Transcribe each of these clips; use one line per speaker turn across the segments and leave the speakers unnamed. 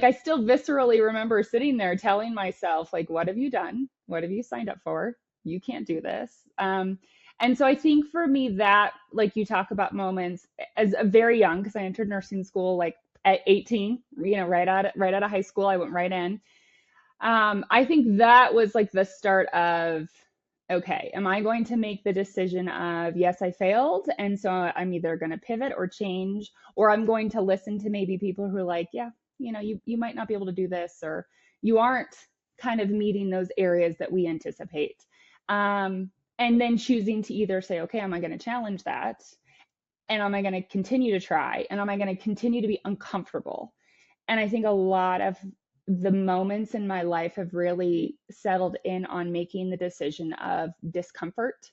I still viscerally remember sitting there telling myself, like, what have you done? What have you signed up for? You can't do this. And so I think for me that, like you talk about moments as a very young, because I entered nursing school like at 18, right out of high school, I went right in. I think that was like the start of, okay, am I going to make the decision of, yes, I failed, and so I'm either going to pivot or change, or I'm going to listen to maybe people who are like, yeah, you might not be able to do this, or you aren't kind of meeting those areas that we anticipate. And then choosing to either say, okay, am I going to challenge that? And am I going to continue to try? And am I going to continue to be uncomfortable? And I think a lot of the moments in my life have really settled in on making the decision of discomfort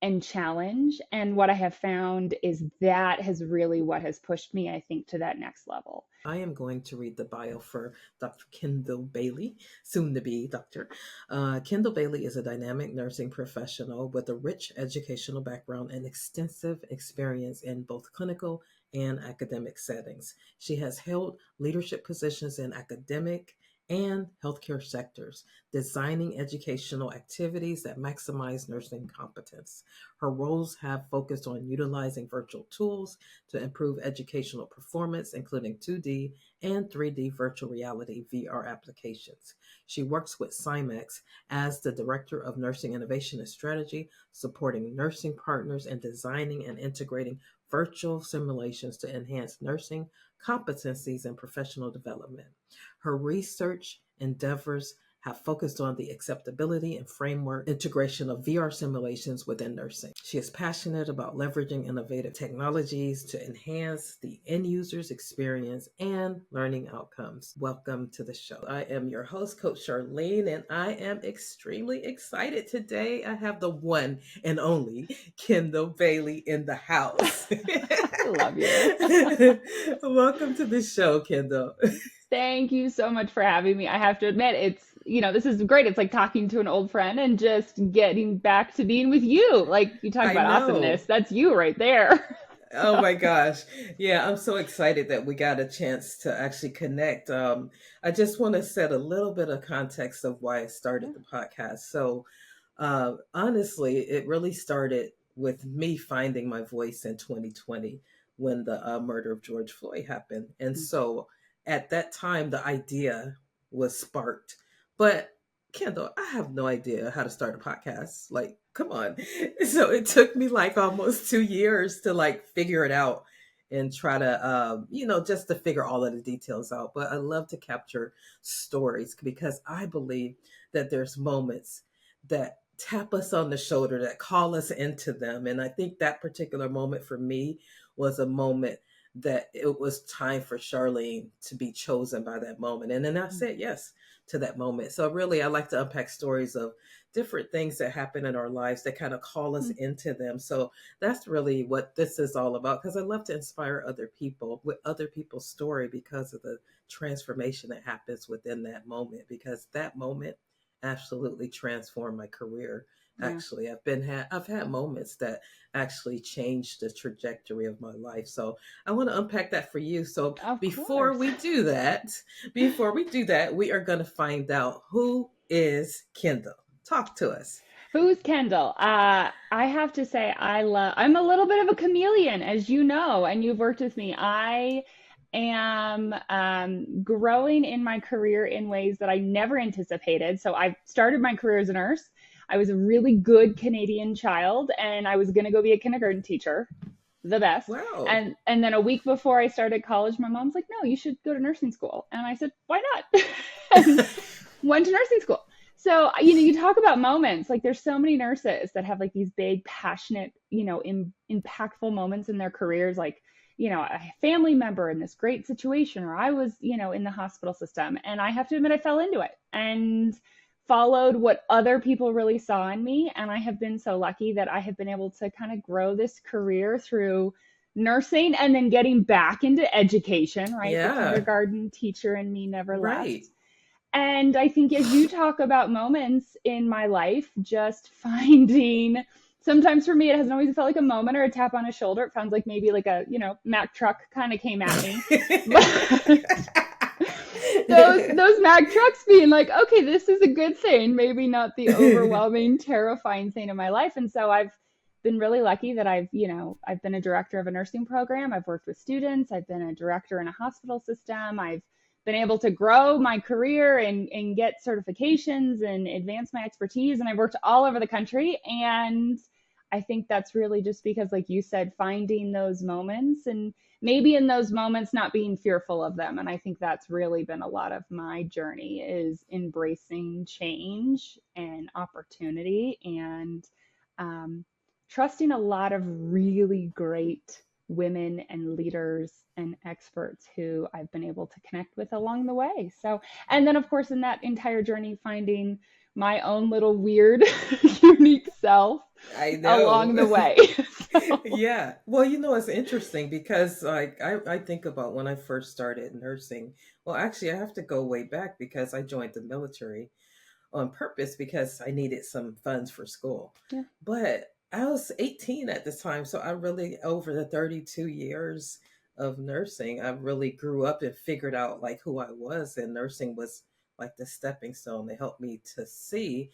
and challenge. And what I have found is that has really what has pushed me, I think, to that next level.
I am going to read the bio for Dr. Kendal Bailey, soon to be doctor. Kendal Bailey is a dynamic nursing professional with a rich educational background and extensive experience in both clinical and academic settings. She has held leadership positions in academic and healthcare sectors, designing educational activities that maximize nursing competence. Her roles have focused on utilizing virtual tools to improve educational performance, including 2D and 3D virtual reality VR applications. She works with CIMAX as the Director of Nursing Innovation and Strategy, supporting nursing partners and designing and integrating virtual simulations to enhance nursing competencies and professional development. Her research endeavors have focused on the acceptability and framework integration of VR simulations within nursing. She is passionate about leveraging innovative technologies to enhance the end user's experience and learning outcomes. Welcome to the show. I am your host, Coach Charlene, and I am extremely excited today. I have the one and only Kendal Bailey in the house.
I love you.
Welcome to the show, Kendal.
Thank you so much for having me. I have to admit, this is great. It's like talking to an old friend and just getting back to being with you. Like you talk
I
about
know.
awesomeness. That's you right there.
Oh my gosh. Yeah, I'm so excited that we got a chance to actually connect. I just want to set a little bit of context of why I started the podcast. So, honestly, it really started with me finding my voice in 2020 when the murder of George Floyd happened. And so at that time, the idea was sparked. But Kendal, I have no idea how to start a podcast. Like, come on. So it took me like almost 2 years to like figure it out and try to, just to figure all of the details out. But I love to capture stories because I believe that there's moments that tap us on the shoulder, that call us into them. And I think that particular moment for me was a moment that it was time for Charlene to be chosen by that moment. And then I said yes to that moment. So really, I like to unpack stories of different things that happen in our lives that kind of call us into them. So that's really what this is all about, because I love to inspire other people with other people's story because of the transformation that happens within that moment, because that moment absolutely transformed my career. Actually, I've had moments that actually changed the trajectory of my life. So I want to unpack that for you. So before we do that, we are going to find out who is Kendal. Talk to us.
Who's Kendal? I have to say, I'm a little bit of a chameleon, as you know, and you've worked with me. I am growing in my career in ways that I never anticipated. So I started my career as a nurse. I was a really good Canadian child, and I was going to go be a kindergarten teacher, the best.
Wow.
And then a week before I started college, my mom's like, no, you should go to nursing school. And I said, why not? And went to nursing school. So, you talk about moments, like there's so many nurses that have like these big, passionate, impactful moments in their careers, like, a family member in this great situation, or I was, in the hospital system. And I have to admit, I fell into it and followed what other people really saw in me. And I have been so lucky that I have been able to kind of grow this career through nursing and then getting back into education, right?
Yeah.
The kindergarten teacher in me never
Right.
left. And I think as you talk about moments in my life, just finding, sometimes for me, it hasn't always felt like a moment or a tap on a shoulder. It sounds like maybe like a, Mack truck kind of came at me. those Mack trucks being like, okay, this is a good thing, maybe not the overwhelming, terrifying thing in my life. And so I've been really lucky that I've been a director of a nursing program. I've worked with students. I've been a director in a hospital system. I've been able to grow my career and get certifications and advance my expertise. And I've worked all over the country. And I think that's really just because, like you said, finding those moments and maybe in those moments not being fearful of them. And I think that's really been a lot of my journey is embracing change and opportunity and um, trusting a lot of really great women and leaders and experts who I've been able to connect with along the way. So, and then of course in that entire journey finding my own little weird unique self
I
along
know.
the way. So,
Yeah. Well, it's interesting because like I think about when I first started nursing. Well, actually I have to go way back because I joined the military on purpose because I needed some funds for school.
yeah,
But I was 18 at this time, so I really over the 32 years of nursing, I really grew up and figured out like who I was, and nursing was like the stepping stone that helped me to see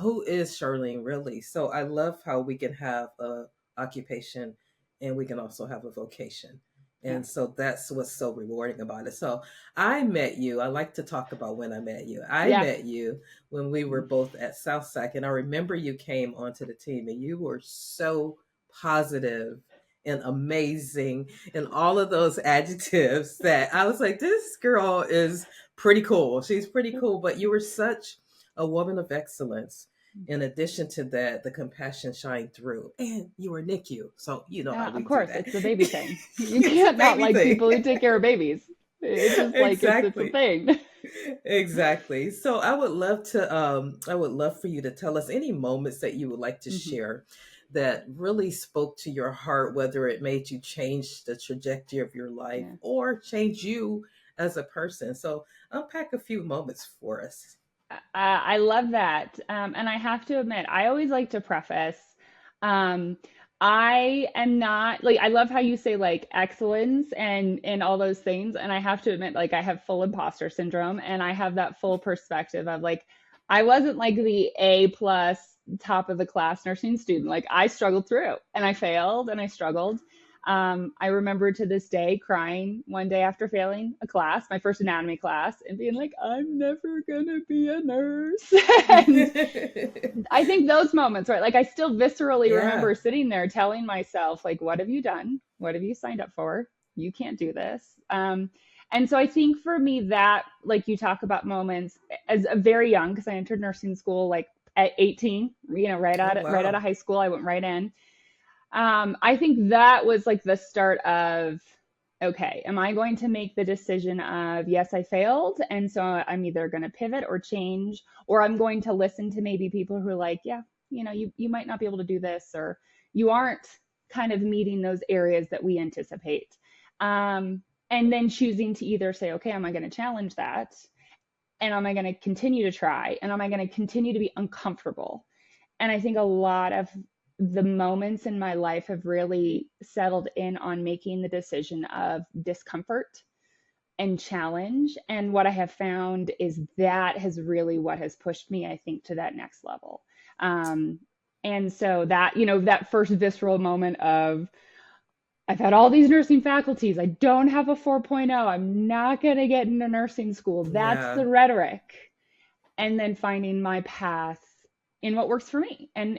who is Charlene really. So I love how we can have a occupation and we can also have a vocation.
yeah,
And so that's what's so rewarding about it. So I met you. I like to talk about when I met you. I
yeah.
met you when we were both at Southside, and I remember you came onto the team, and you were so positive and amazing, and all of those adjectives that I was like, this girl is pretty cool. She's pretty cool. But you were such a woman of excellence. In addition to that, the compassion shined through, and you were NICU, so you know how
Of
we do
course,
that.
it's the baby thing. You
It's a
can't not
baby
like
thing.
people who take care of babies. It's just like it's a
Exactly.
thing.
Exactly. So I would love for you to tell us any moments that you would like to
Hmm.
share that really spoke to your heart, whether it made you change the trajectory of your life
Yeah.
or change you as a person. So unpack a few moments for us.
I love that. And I have to admit, I always like to preface, um, I am not like I love how you say like excellence and all those things. And I have to admit, like I have full imposter syndrome and I have that full perspective of like I wasn't like the A plus top of the class nursing student. Like I struggled through and I failed and I struggled. I remember to this day crying one day after failing a class, my first anatomy class, and being like, I'm never gonna be a nurse. And I think those moments, right? Like I still viscerally
Yeah.
remember sitting there telling myself, like, what have you done? What have you signed up for? You can't do this. And so I think for me that, like you talk about moments as a very young, because I entered nursing school like at 18,
Oh
right out
wow.
of high school, I went right in. I think that was like the start of, okay, am I going to make the decision of, yes, I failed, and so I'm either going to pivot or change, or I'm going to listen to maybe people who are like, yeah, you might not be able to do this, or you aren't kind of meeting those areas that we anticipate. And then choosing to either say, okay, am I going to challenge that? And am I going to continue to try? And am I going to continue to be uncomfortable? And I think a lot of the moments in my life have really settled in on making the decision of discomfort and challenge. And what I have found is that has really what has pushed me, I think, to that next level. Um, and so that, that first visceral moment of, I've had all these nursing faculties. I don't have a 4.0. I'm not going to get into nursing school. That's
Yeah.
the rhetoric. And then finding my path in what works for me. And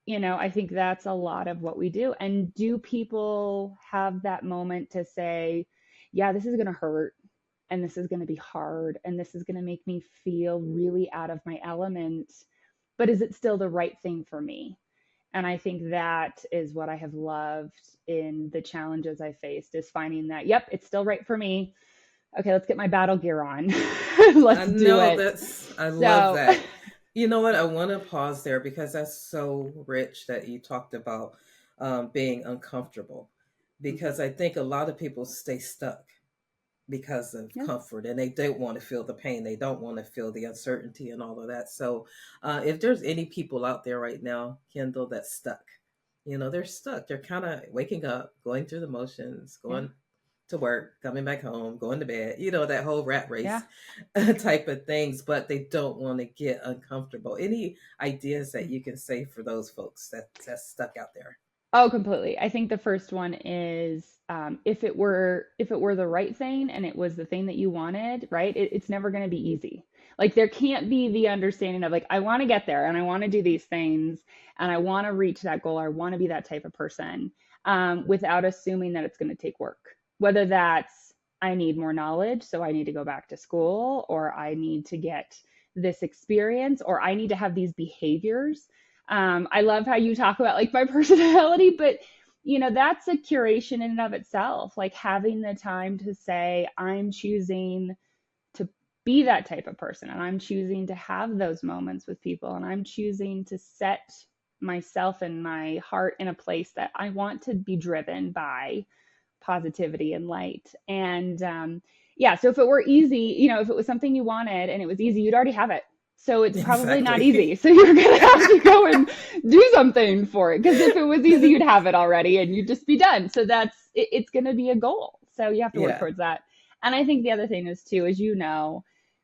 I think that's a lot of what we do. And do people have that moment to say, yeah, this is going to hurt and this is going to be hard and this is going to make me feel really out of my element, but is it still the right thing for me? And I think that is what I have loved in the challenges I faced is finding that, yep, it's still right for me. Okay, let's get my battle gear on.
I
Let's do
know
it.
that's, I love
So,
that. You know what? I want to pause there because that's so rich that you talked about being uncomfortable. Because I think a lot of people stay stuck because of
yeah.
comfort and they don't want to feel the pain. They don't want to feel the uncertainty and all of that. So, if there's any people out there right now, Kendall, that's stuck, they're stuck. They're kind of waking up, going through the motions,
Yeah.
going to work, coming back home, going to bed, that whole rat
Yeah.
race type of things, but they don't want to get uncomfortable. Any ideas that you can say for those folks that's stuck out there?
Oh, completely. I think the first one is if it were the right thing and it was the thing that you wanted, right? It's never going to be easy. Like there can't be the understanding of like I want to get there and I want to do these things and I want to reach that goal. Or I want to be that type of person without assuming that it's going to take work. Whether that's I need more knowledge, so I need to go back to school, or I need to get this experience, or I need to have these behaviors. I love how you talk about like my personality, but that's a curation in and of itself. Like having the time to say, I'm choosing to be that type of person, and I'm choosing to have those moments with people, and I'm choosing to set myself and my heart in a place that I want to be driven by positivity and light. And yeah, so if it were easy, if it was something you wanted and it was easy, you'd already have it. So it's probably not easy.
Exactly.
So you're going to have to go and do something for it. Because if it was easy, you'd have it already and you'd just be done. So it's going to be a goal. So you have to work
Yeah.
towards that. And I think the other thing is too, as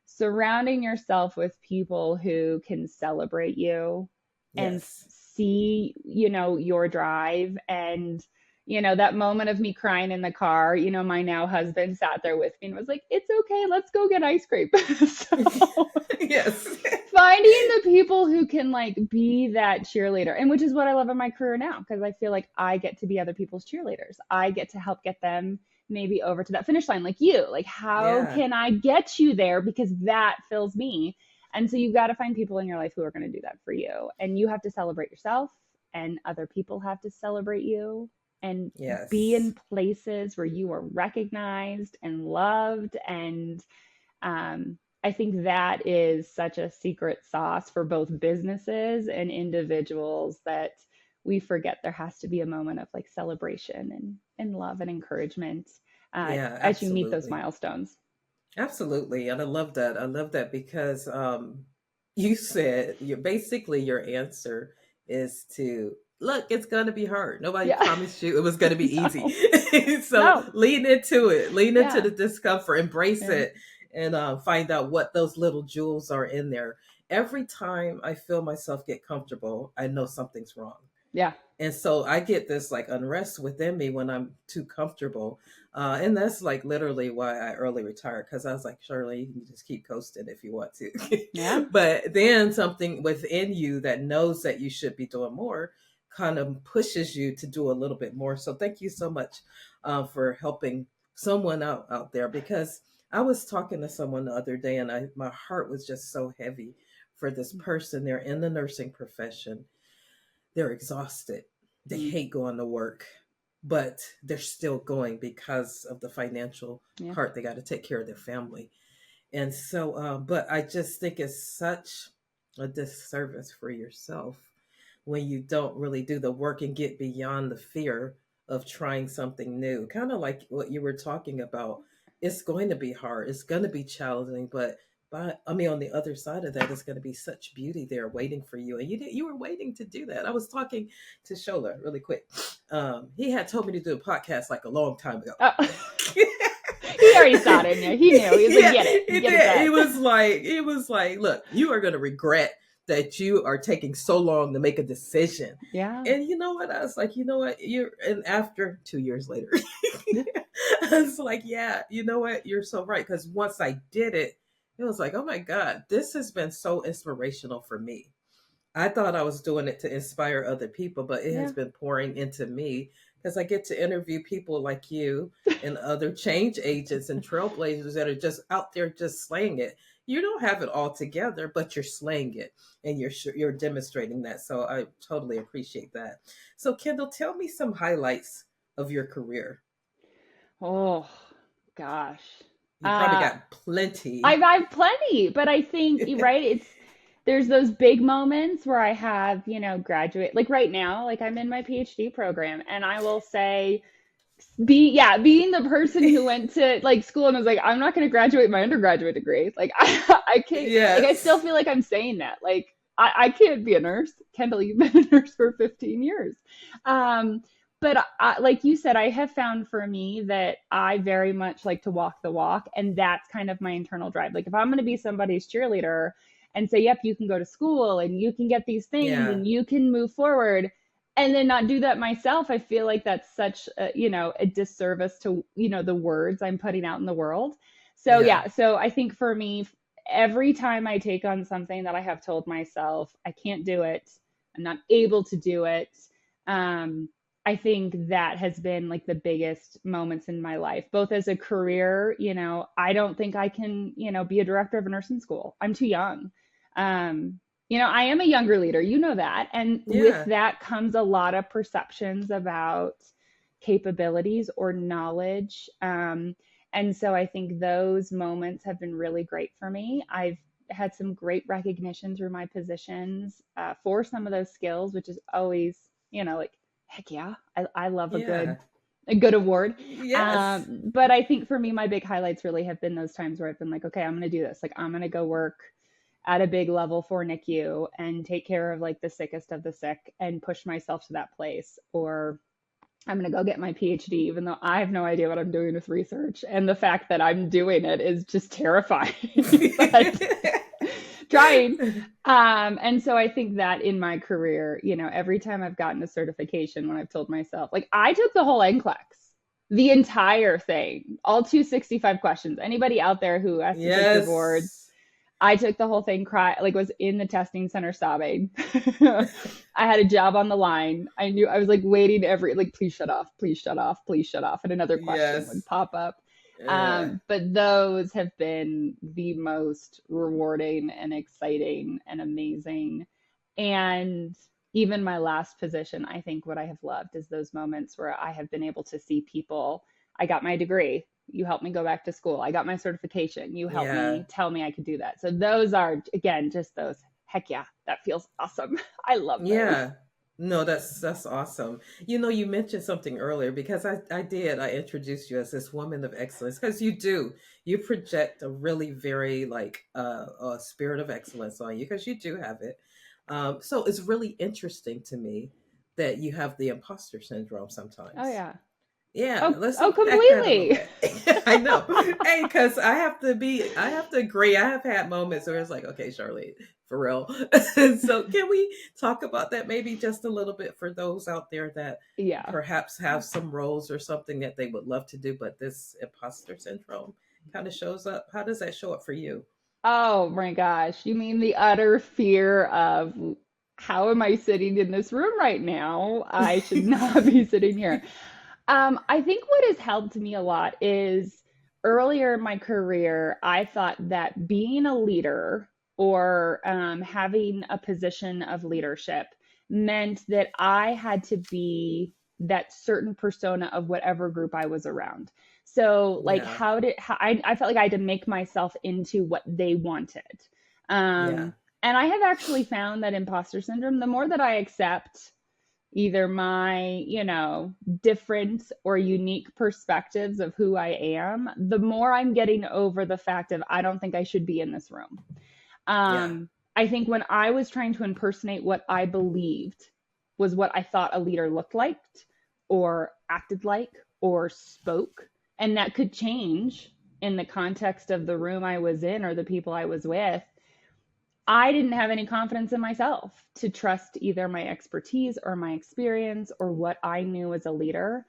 surrounding yourself with people who can celebrate you and
Yes.
see, your drive. And that moment of me crying in the car, my now husband sat there with me and was like, it's okay, let's go get ice cream. So
Yes.
finding the people who can like be that cheerleader, and which is what I love in my career now, because I feel like I get to be other people's cheerleaders. I get to help get them maybe over to that finish line, like you. Like, how
Yeah.
can I get you there? Because that fills me. And so you've got to find people in your life who are going to do that for you. And you have to celebrate yourself, and other people have to celebrate you, and be
Yes.
in places where you are recognized and loved. And I think that is such a secret sauce for both businesses and individuals, that we forget there has to be a moment of like celebration and love and encouragement
Yeah,
as you meet those
absolutely.
milestones.
Absolutely. And I love that. I love that because you said your answer is to look, it's going to be hard. Nobody
Yeah.
promised you it was going to be easy.
No,
So
no.
lean into it, lean into
Yeah.
the discomfort, embrace
Yeah.
it, and find out what those little jewels are in there. Every time I feel myself get comfortable, I know something's wrong.
Yeah.
And so I get this like unrest within me when I'm too comfortable. And that's like literally why I early retired, because I was like, Charlene, you can just keep coasting if you want to.
Yeah.
But then something within you that knows that you should be doing more kind of pushes you to do a little bit more. So thank you so much for helping someone out there, because I was talking to someone the other day and my heart was just so heavy for this person. They're in the nursing profession, they're exhausted. They
Mm.
hate going to work, but they're still going because of the financial
Yeah.
part. They got to take care of their family. And so, but I just think it's such a disservice for yourself when you don't really do the work and get beyond the fear of trying something new. Kind of like what you were talking about. It's going to be hard. It's going to be challenging, but I mean, on the other side of that is going to be such beauty there waiting for you, and you were waiting to do that. I was talking to Shola really quick. He had told me to do a podcast like a long time ago.
Oh. He already saw it in you. He knew. He was like,
Yeah,
get it.
he
Get it
did. He
done.
was like, look, you are going to regret that you are taking so long to make a decision.
Yeah.
And you know what? I was like, you know what? And after 2 years later, I was like, yeah, you know what? You're so right. Because once I did it, it was like, oh my God, this has been so inspirational for me. I thought I was doing it to inspire other people, but it has
Yeah.
been pouring into me because I get to interview people like you and other change agents and trailblazers that are just out there just slaying it. You don't have it all together, but you're slaying it, and you're demonstrating that. So I totally appreciate that. So Kendall, tell me some highlights of your career.
Oh, gosh.
You probably
Uh,
got plenty.
I've plenty, but I think right, there's those big moments where I have, graduate, like right now, like I'm in my PhD program, and I will say being the person who went to like school and was like, I'm not going to graduate my undergraduate degree. Like I can't, like I still
Yes.
feel like I'm saying that. Like I can't be a nurse. Kendall, you've been a nurse for 15 years. Um, but like you said, I have found for me that I very much like to walk the walk, and that's kind of my internal drive. Like if I'm going to be somebody's cheerleader and say, "Yep, you can go to school and you can get these things
Yeah.
and you can move forward," and then not do that myself, I feel like that's such a disservice to the words I'm putting out in the world. So
Yeah.
yeah, so I think for me, every time I take on something that I have told myself I can't do it, I'm not able to do it. Um, I think that has been like the biggest moments in my life, both as a career. I don't think I can, be a director of a nursing school. I'm too young. I am a younger leader, you know that. And with
Yeah.
that comes a lot of perceptions about capabilities or knowledge. And so I think those moments have been really great for me. I've had some great recognition through my positions for some of those skills, which is always, like, heck yeah, I love a
Yeah.
good award.
Yes.
But I think for me, my big highlights really have been those times where I've been like, okay, I'm going to do this. Like, I'm going to go work at a big level for NICU and take care of like the sickest of the sick and push myself to that place. Or I'm going to go get my PhD, even though I have no idea what I'm doing with research. And the fact that I'm doing it is just terrifying. But trying. And so I think that in my career, every time I've gotten a certification, when I've told myself, like, I took the whole NCLEX, the entire thing, all 265 questions. Anybody out there who has to take your boards,
Yes.
I took the whole thing, cry, like was in the testing center sobbing. I had a job on the line. I knew I was like waiting like, please shut off, please shut off, please shut off. And another question would
Yes.
pop up.
Yeah.
But those have been the most rewarding and exciting and amazing. And even my last position, I think what I have loved is those moments where I have been able to see people. I got my degree. You helped me go back to school. I got my certification. You helped
Yeah.
me tell me I could do that. So those are, again, just those, heck yeah, that feels awesome. I love those.
Yeah. No, that's awesome. You mentioned something earlier because I introduced you as this woman of excellence because you project a really very like a spirit of excellence on you because you do have it. So it's really interesting to me that you have the imposter syndrome
Oh,
sometimes.
yeah.
Yeah,
Oh,
let's
oh,
unpack that a little
completely.
bit. I know. Hey, because I have to agree. I have had moments where it's like, okay, Charlene, for real. So can we talk about that maybe just a little bit for those out there that
Yeah.
perhaps have some roles or something that they would love to do, but this imposter syndrome kind of shows up. How does that show up for you?
Oh my gosh. You mean the utter fear of how am I sitting in this room right now? I should not be sitting here. I think what has helped me a lot is earlier in my career, I thought that being a leader or having a position of leadership meant that I had to be that certain persona of whatever group I was around. So, like,
Yeah,
I felt like I had to make myself into what they wanted.
yeah,
Um, and I have actually found that imposter syndrome, the more that I accept either my, different or unique perspectives of who I am, the more I'm getting over the fact of I don't think I should be in this room.
yeah,
I think when I was trying to impersonate what I believed was what I thought a leader looked like or acted like or spoke, and that could change in the context of the room I was in or the people I was with. I didn't have any confidence in myself to trust either my expertise or my experience or what I knew as a leader.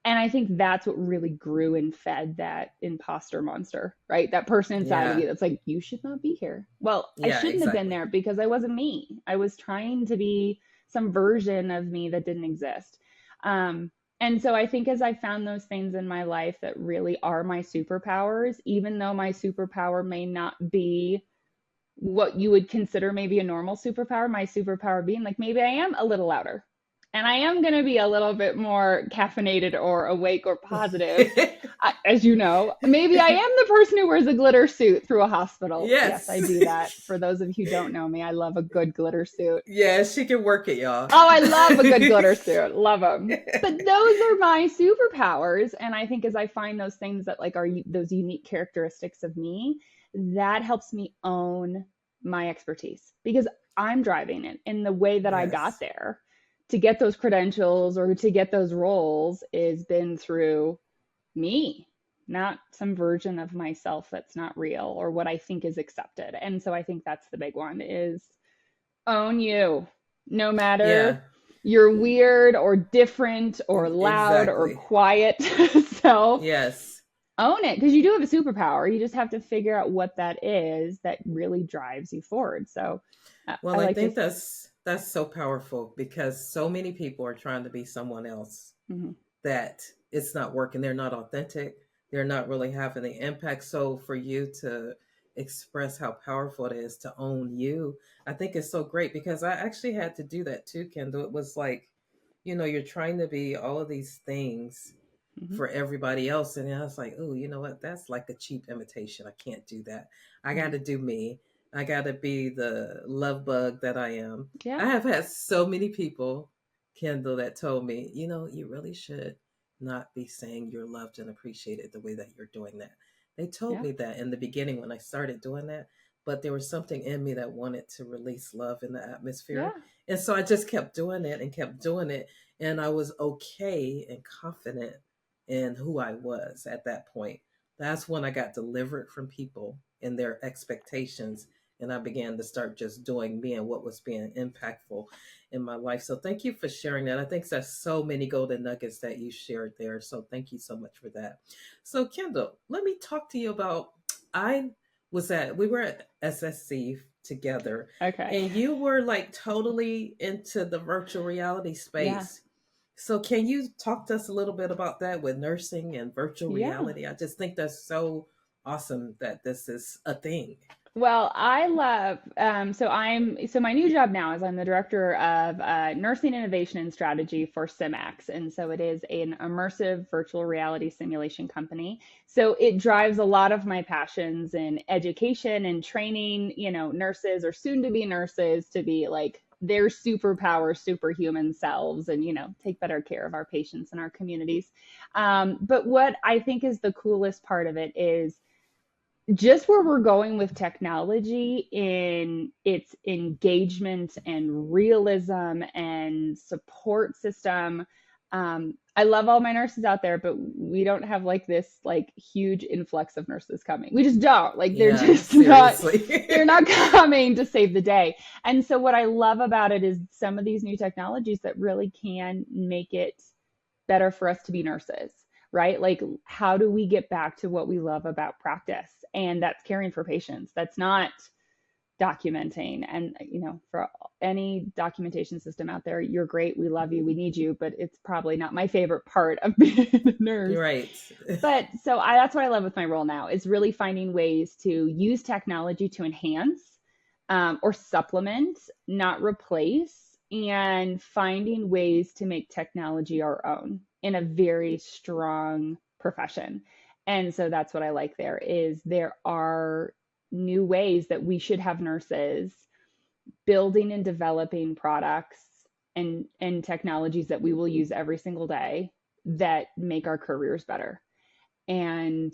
And I think that's what really grew and fed that imposter monster, right? That person inside of
yeah,
you that's like, you should not be here. Well, I
yeah,
shouldn't have been
exactly.
there because I wasn't me. I was trying to be some version of me that didn't exist. And so I think as I found those things in my life that really are my superpowers, even though my superpower may not be what you would consider maybe a normal superpower, my superpower being like maybe I am a little louder and I am going to be a little bit more caffeinated or awake or positive. As you know, maybe I am the person who wears a glitter suit through a hospital. Yes, I
Yes.
do that. For those of you who don't know me, I love a good glitter suit.
Yeah, she can work it, y'all.
Oh, I love a good glitter suit. Love them. But those are my superpowers. And I think as I find those things that like are those unique characteristics of me, that helps me own my expertise because I'm driving it in the way that I got
Yes.
there. to get those credentials or to get those roles is been through me, not some version of myself that's not real or what I think is accepted. And so I think that's the big one is own you, no
Yeah,
matter you're weird or different or loud or
exactly.
quiet. So
Yes.
own it because you do have a superpower. You just have to figure out what that is that really drives you forward. So I
Well, I
like to,
think that's so powerful because so many people are trying to be someone else
mhm,
that it's not working. They're not authentic. They're not really having the impact. So for you to express how powerful it is to own you, I think it's so great because I actually had to do that too, Kendall. It was like, you're trying to be all of these things
mhm,
for everybody else. And I was like, oh, you know what? That's like a cheap imitation. I can't do that. I got
mhm.
to do me. I got to be the love bug that I am.
Yeah,
I have had so many people, Kendall, that told me, you really should not be saying you're loved and appreciated the way that you're doing that. They told
yeah,
me that in the beginning when I started doing that, but there was something in me that wanted to release love in the
yeah,
atmosphere. And so I just kept doing it and kept doing it. And I was okay and confident in who I was at that point. That's when I got delivered from people and their expectations. And I began to start just doing me and what was being impactful in my life. So thank you for sharing that. I think that's so many golden nuggets that you shared there. So thank you so much for that. So Kendall, let me talk to you about I we were at SSC together
okay,
and you were like totally into the virtual reality
yeah,
space. So, can you talk to us a little bit about that with nursing and virtual
yeah.
reality? I just think that's so awesome that this is a thing.
Well, I love so my new job now is I'm the director of nursing innovation and strategy for CIMAX, and so it is an immersive virtual reality simulation company. So it drives a lot of my passions in education and training, nurses or soon to be nurses to be like their superpower, superhuman selves, and take better care of our patients and our communities. But what I think is the coolest part of it is just where we're going with technology in its engagement and realism and support system. I love all my nurses out there, but we don't have like this like huge influx of nurses coming. We just don't. Like they're
Yeah,
just not
seriously.
they're not coming to save the day. And so what I love about it is some of these new technologies that really can make it better for us to be nurses, right? Like, how do we get back to what we love about practice? And that's caring for patients. That's not documenting. And, for any documentation system out there, you're great. We love you. We need you. But it's probably not my favorite part of being a nurse.
You're right.
But so that's what I love with my role now is really finding ways to use technology to enhance or supplement, not replace, and finding ways to make technology our own in a very strong profession. And so that's what I like there is there are new ways that we should have nurses building and developing products and technologies that we will use every single day that make our careers better. And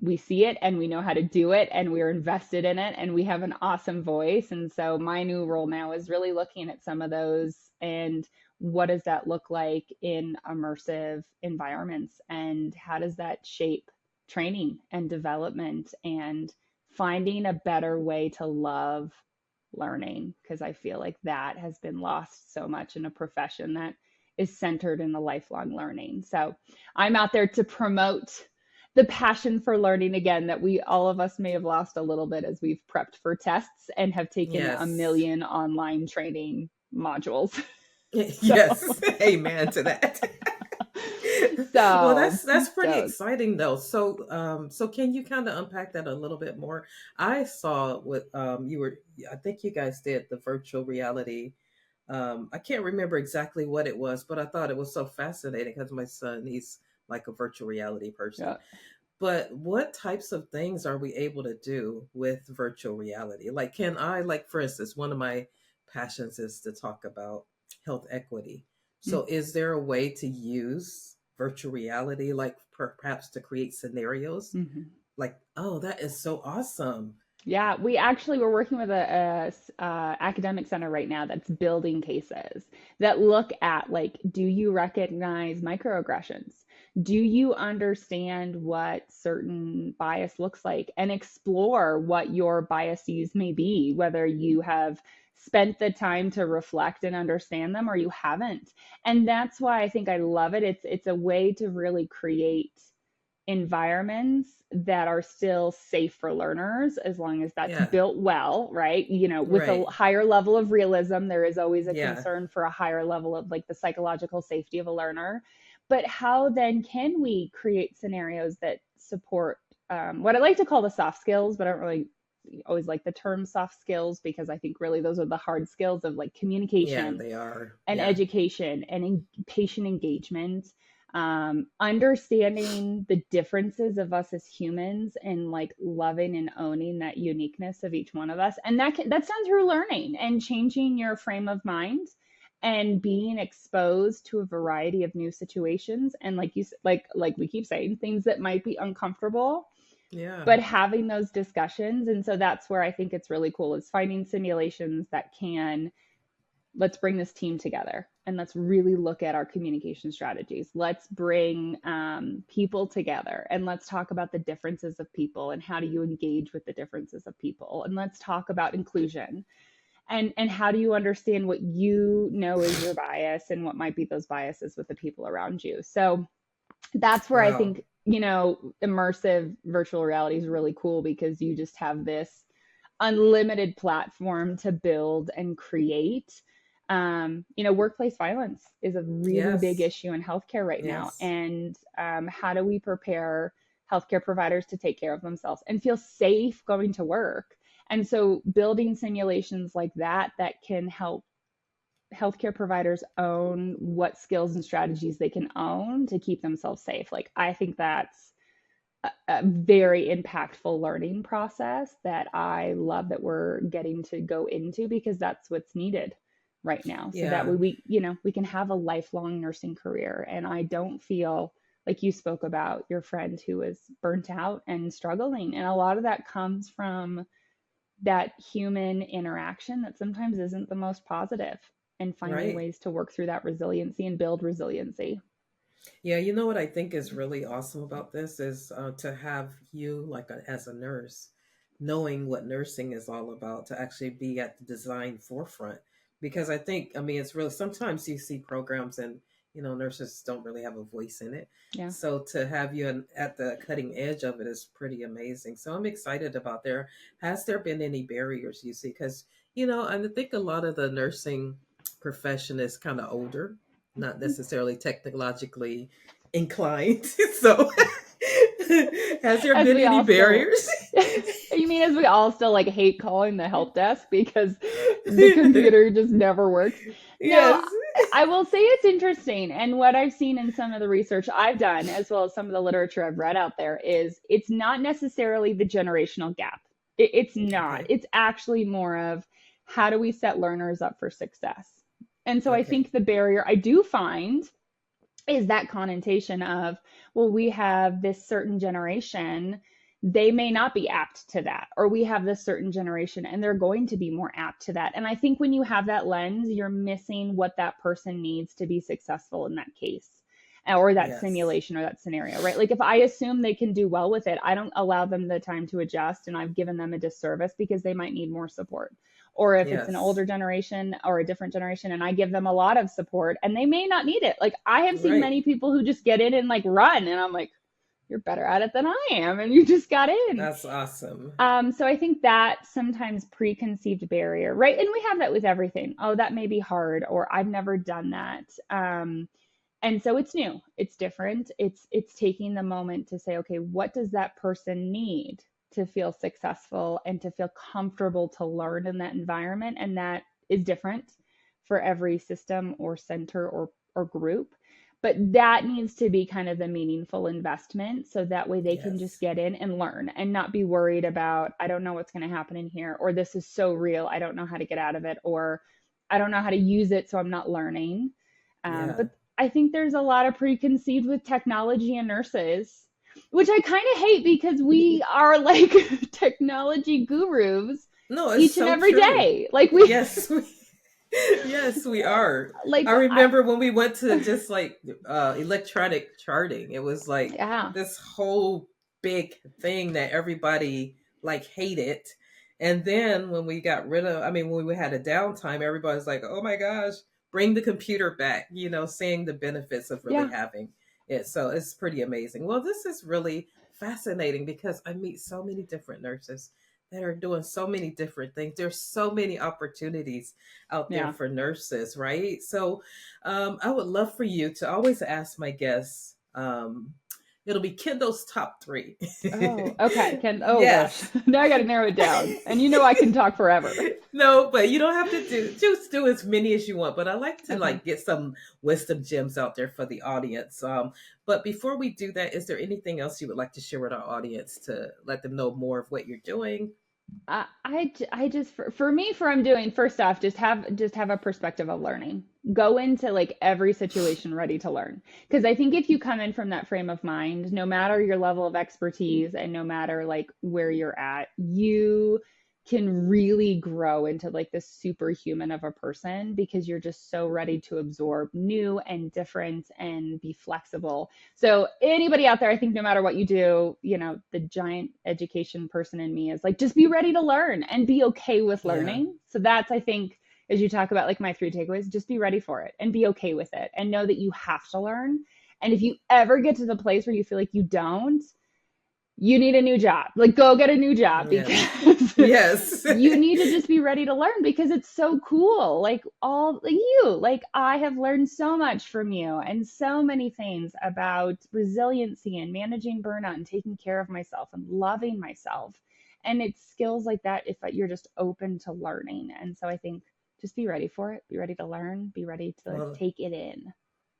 we see it and we know how to do it and we're invested in it and we have an awesome voice. And so my new role now is really looking at some of those and what does that look like in immersive environments and how does that shape training and development and finding a better way to love learning because I feel like that has been lost so much in a profession that is centered in the lifelong learning. So I'm out there to promote the passion for learning again that we all of us may have lost a little bit as we've prepped for tests and have taken a
Yes.
million online training modules. So
Yes. Amen to that. Well,
so
that's pretty
so
exciting though. So can you kind of unpack that a little bit more? I saw what you were. I think you guys did the virtual reality. I can't remember exactly what it was, but I thought it was so fascinating because my son, he's like a virtual reality person.
yeah.
But what types of things are we able to do with virtual reality? Like, can I, like, for instance, one of my passions is to talk about health equity. So, is there a way to use virtual reality, like perhaps to create scenarios?
Mm-hmm.
Like, oh, that is so awesome.
Yeah, we actually we're working with a academic center right now that's building cases that look at like, do you recognize microaggressions? Do you understand what certain bias looks like and explore what your biases may be, whether you have spent the time to reflect and understand them or you haven't. And that's why I think I love it. It's a way to really create environments that are still safe for learners as long as that's
Yeah.
built well, right? You know, with a
Right.
higher level of realism, there is always a
Yeah.
concern for a higher level of like the psychological safety of a learner. But how then can we create scenarios that support what I like to call the soft skills, but I don't really always like the term soft skills because I think really those are the hard skills of like
Yeah,
communication
they are.
and
Yeah.
education and patient engagement, understanding the differences of us as humans and like loving and owning that uniqueness of each one of us. And that's done through learning and changing your frame of mind and being exposed to a variety of new situations. And like like we keep saying, things that might be uncomfortable,
Yeah.
but having those discussions. And so that's where I think it's really cool is finding simulations that can let's bring this team together and let's really look at our communication strategies. Let's bring people together and let's talk about the differences of people and how do you engage with the differences of people. And let's talk about inclusion and how do you understand what you know is your bias and what might be those biases with the people around you. So that's where I
Wow.
think, you know, immersive virtual reality is really cool because you just have this unlimited platform to build and create. You know, workplace violence is a really big
Yes.
issue in healthcare right now.
Yes.
And how do we prepare healthcare providers to take care of themselves and feel safe going to work? And so, building simulations like that can help healthcare providers own what skills and strategies they can own to keep themselves safe. Like, I think that's a very impactful learning process that I love that we're getting to go into because that's what's needed right now. So that
Yeah.
way we, you know, we can have a lifelong nursing career. And I don't feel like you spoke about your friend who was burnt out and struggling. And a lot of that comes from that human interaction that sometimes isn't the most positive and finding
Right.
ways to work through that resiliency and build resiliency.
Yeah, you know what I think is really awesome about this is to have you, like as a nurse, knowing what nursing is all about, to actually be at the design forefront. Because I think, I mean, it's really sometimes you see programs and nurses don't really have a voice in it.
Yeah.
So to have you at the cutting edge of it is pretty amazing. So I'm excited about there. Has there been any barriers you see? Because I think a lot of the nursing profession is kind of older, not necessarily technologically inclined. So, has there
As
been
we
any
all still,
barriers?
you mean as we all still like hate calling the help desk because the computer just never works? No,
Yes.
I will say it's interesting. And what I've seen in some of the research I've done, as well as some of the literature I've read out there, is it's not necessarily the generational gap. It's not.
Okay.
It's actually more of how do we set learners up for success? And so I
Okay.
think the barrier I do find is that connotation of, well, we have this certain generation, they may not be apt to that, or we have this certain generation and they're going to be more apt to that. And I think when you have that lens, you're missing what that person needs to be successful in that case or that
Yes.
simulation or that scenario, right? Like if I assume they can do well with it, I don't allow them the time to adjust and I've given them a disservice because they might need more support. Or if it's an
Yes.
older generation or a different generation and I give them a lot of support and they may not need it. Like I have seen
Right.
many people who just get in and like run and I'm like, you're better at it than I am and you just got in.
That's awesome.
So I think that sometimes preconceived barrier, right? And we have that with everything. Oh, that may be hard, or I've never done that. And so it's new, it's different. It's taking the moment to say, okay, what does that person need to feel successful and to feel comfortable to learn in that environment? And that is different for every system or center or group. But that needs to be kind of the meaningful investment so that way they can just
Yes.
get in and learn and not be worried about, I don't know what's going to happen in here, or this is so real, I don't know how to get out of it, or I don't know how to use it, so I'm not learning.
Yeah.
But I think there's a lot of preconceived with technology and nurses. which I kind of hate because we are like technology gurus
No, it's
each and
so
every
true.
day. Like we,
Yes, yes, we are.
like
I
I,
remember when we went to just like electronic charting. It was like
yeah,
this whole big thing that everybody like hated. And then when we got rid of, I mean, when we had a downtime, everybody's like, "Oh my gosh, bring the computer back," seeing the benefits of really
yeah,
having it. So it's pretty amazing. Well, this is really fascinating because I meet so many different nurses that are doing so many different things. There's so many opportunities out there
yeah.
for nurses, right? So I would love for you to always ask my guests. It'll be Kendall's top three.
Oh, okay. Oh gosh.
Yes.
Now I got to narrow it down. And you know I can talk forever.
No, but you don't have to just do as many as you want. But I like to
Okay.
like get some wisdom gems out there for the audience. But before we do that, is there anything else you would like to share with our audience to let them know more of what you're doing?
I just for me for I'm doing first off just have a perspective of learning. Go into like every situation ready to learn. Because I think if you come in from that frame of mind, no matter your level of expertise and no matter like where you're at, you can really grow into like this superhuman of a person because you're just so ready to absorb new and different and be flexible. So anybody out there, I think no matter what you do, the giant education person in me is like, just be ready to learn and be okay with
Yeah.
learning. So that's, I think, as you talk about like my three takeaways, just be ready for it and be okay with it and know that you have to learn. And if you ever get to the place where you feel like you don't, you need a new job. Like go get a new job
Yes.
because
Yes.
you need to just be ready to learn because it's so cool. Like all like you, like I have learned so much from you and so many things about resiliency and managing burnout and taking care of myself and loving myself. And it's skills like that if you're just open to learning. And so I think just be ready for it. Be ready to learn. Be ready to
Well,
take it in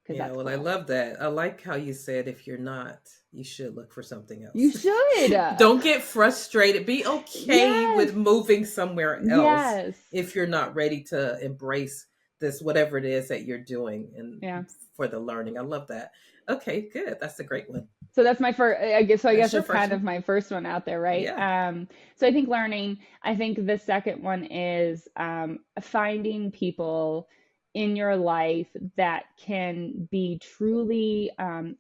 because
yeah,
that's
well, I
cool.
love that. I like how you said if you're not, you should look for something
You
else.
should.
Don't get frustrated. Be okay
Yes.
with moving somewhere else
Yes.
if you're not ready to embrace this, whatever it is that you're doing and
Yeah.
for the learning. I love that. Okay, good. That's a great one.
So that's my first, I guess, so I guess
That's your
that's
first
kind of
one?
my first one out there, right?
Yeah.
So I think learning, I think the second one is finding people in your life that can be truly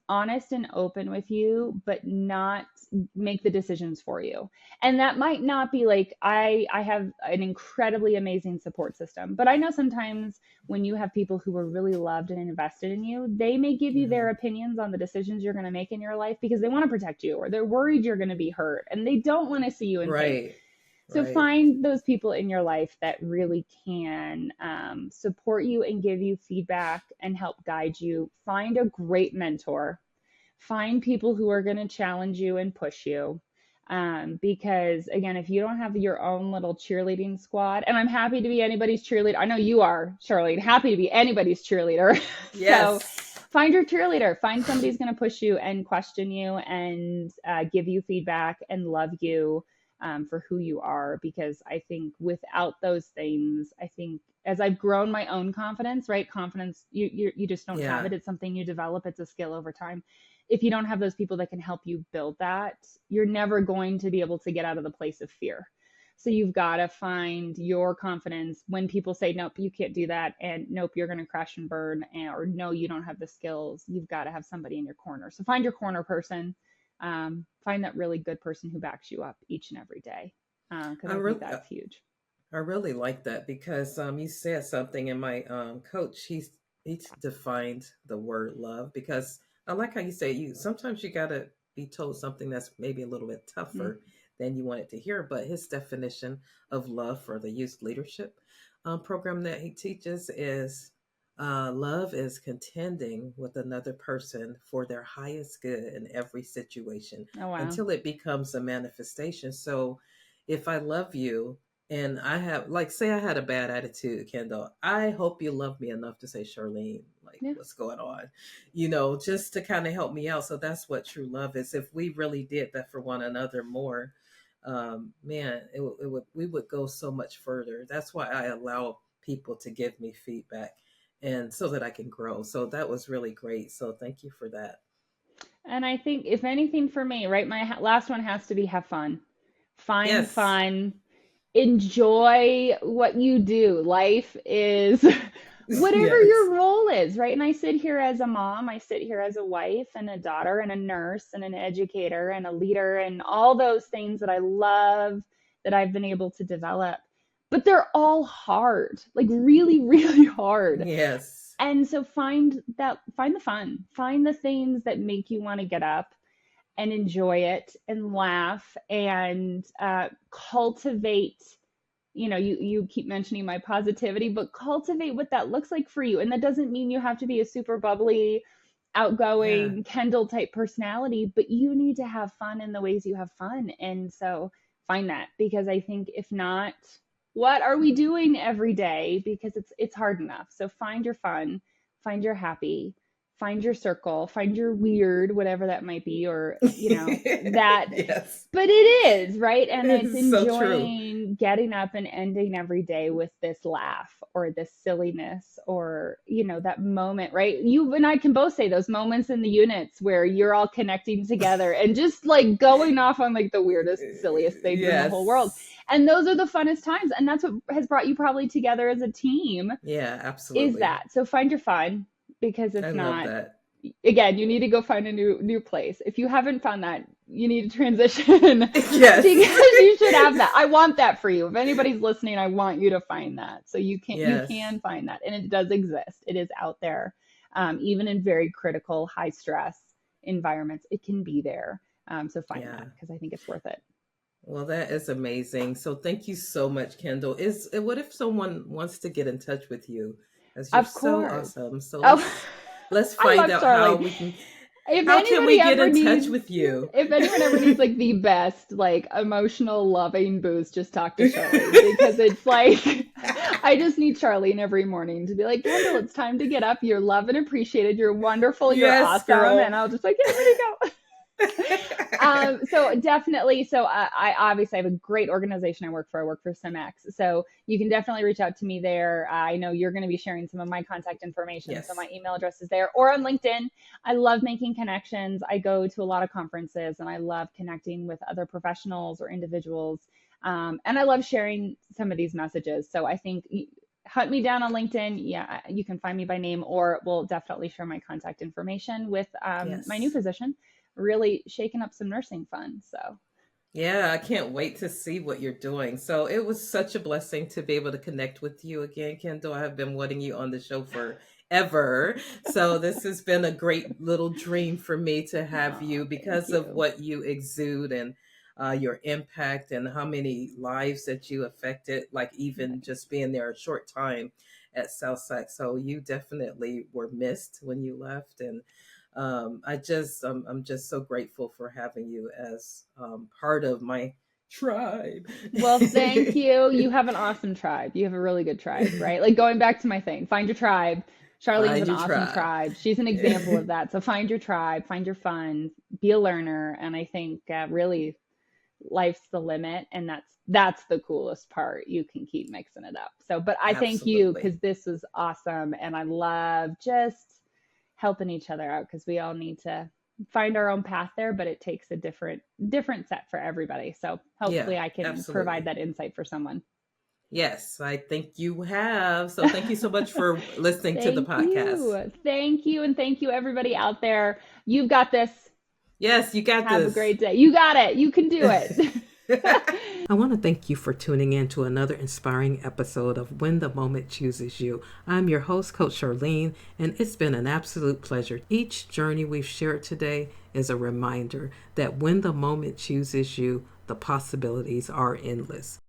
honest and open with you, but not make the decisions for you. And that might not be like I have an incredibly amazing support system, but I know sometimes when you have people who are really loved and invested in you, they may give you
Hmm.
their opinions on the decisions you're going to make in your life because they want to protect you or they're worried you're going to be hurt and they don't want to see you in pain.
Right.
So
Right.
find those people in your life that really can support you and give you feedback and help guide you. Find a great mentor. Find people who are going to challenge you and push you. Because again, if you don't have your own little cheerleading squad, and I'm happy to be anybody's cheerleader. I know you are, Charlene, happy to be anybody's cheerleader. So
Yes.
find your cheerleader. Find somebody who's going to push you and question you and give you feedback and love you for who you are. Because I think without those things, I think as I've grown my own confidence, right? Confidence, you just don't have
Yeah.
it. It's something you develop. It's a skill over time. If you don't have those people that can help you build that, you're never going to be able to get out of the place of fear. So you've got to find your confidence when people say, nope, you can't do that. And nope, you're going to crash and burn. Or no, you don't have the skills. You've got to have somebody in your corner. So find your corner person. Find that really good person who backs you up each and every day. Because
I
I think
really,
that's huge.
I really like that because you said something, and my coach he's defined the word love because I like how you say you sometimes you gotta be told something that's maybe a little bit
Mm,
tougher than you wanted to hear. But his definition of love for the youth leadership program that he teaches is love is contending with another person for their highest good in every situation
oh, wow.
until it becomes a manifestation. So if I love you and I have, like, say I had a bad attitude, Kendall, I hope you love me enough to say, Charlene, like,
Yeah.
what's going on? Just to kind of help me out. So that's what true love is. If we really did that for one another more, man, we would go so much further. That's why I allow people to give me feedback and so that I can grow. So that was really great. So thank you for that.
And I think if anything for me, right, my last one has to be have fun. Find
Yes.
fun, enjoy what you do. Life is whatever
Yes.
your role is, right? And I sit here as a mom, I sit here as a wife and a daughter and a nurse and an educator and a leader and all those things that I love that I've been able to develop. But they're all hard, like really, really hard.
Yes.
And so find the fun, find the things that make you want to get up and enjoy it and laugh and cultivate. You keep mentioning my positivity, but cultivate what that looks like for you. And that doesn't mean you have to be a super bubbly,
Yeah.
outgoing Kendall type personality, but you need to have fun in the ways you have fun. And so find that, because I think if not, what are we doing every day? Because it's hard enough. So find your fun, find your happy, find your circle, find your weird, whatever that might be, or that.
Yes.
But it is, right? And it's
It's so true.
enjoying getting up and ending every day with this laugh or this silliness, or, that moment, right? You and I can both say those moments in the units where you're all connecting together and just like going off on like the weirdest, silliest things in the whole world.
Yes.
And those are the funnest times. And that's what has brought you probably together as a team,
Yeah,
is
absolutely.
that. So find your fun, because
I
if
love
not,
that.
again, you need to go find a new place. If you haven't found that, you need to transition because
Yes.
you should have that. I want that for you. If anybody's listening, I want you to find that. So you
Yes.
can find that, and it does exist. It is out there, even in very critical, high stress environments. It can be there. So find that,
Yeah.
because I think it's worth it.
Well, that is amazing. So thank you so much, Kendall. Is what if someone wants to get in touch with you? As you're
Of
so
course.
awesome. So
Oh,
let's
I
find
love
out how
Charlene.
we can
if
how can we
anybody
get
ever
in touch
needs
with you?
if anyone ever needs like the best like emotional loving boost, just talk to Charlene, because it's like I just need Charlene every morning to be like, Kendall, it's time to get up. You're loved and appreciated. You're wonderful. You're
Yes,
awesome.
girl.
And I'll just like, yeah, way to go. So definitely, so I obviously have a great organization I work for. I work for SimX. So you can definitely reach out to me there. I know you're going to be sharing some of my contact information. So my
Yes.
email address is there, or on LinkedIn. I love making connections. I go to a lot of conferences and I love connecting with other professionals or individuals. And I love sharing some of these messages. So I think hunt me down on LinkedIn. Yeah, you can find me by name, or we'll definitely share my contact information with my new
Yes.
position, really shaking up some nursing fun. So,
Yeah, I can't wait to see what you're doing. So it was such a blessing to be able to connect with you again, Kendall. I have been wanting you on the show forever. So this has been a great little dream for me to have
oh,
you
thank
because of
you.
what you exude and your impact and how many lives that you affected, like even just being there a short time at Southside. So you definitely were missed when you left. And I'm just so grateful for having you as part of my tribe.
Well, thank you. You have an awesome tribe. You have a really good tribe, right? Like going back to my thing, find your tribe. Charlene's
Find
an
your
awesome
tribe.
tribe. She's an example of that. So find your tribe, find your fun, be a learner, and I think really life's the limit, and that's the coolest part. You can keep mixing it up. So, but I thank you,
Absolutely.
because this was awesome, and I love just helping each other out, because we all need to find our own path there, but it takes a different set for everybody. So
Yeah,
hopefully I can provide
absolutely.
that insight for someone.
Yes, I think you have. So thank you so much for listening to the
Thank
podcast.
you. Thank you. And thank you, everybody out there. You've got this.
Yes, you got
Have a
this.
great day. You got it. You can do it.
I want to thank you for tuning in to another inspiring episode of When the Moment Chooses You. I'm your host, Coach Charlene, and it's been an absolute pleasure. Each journey we've shared today is a reminder that when the moment chooses you, the possibilities are endless.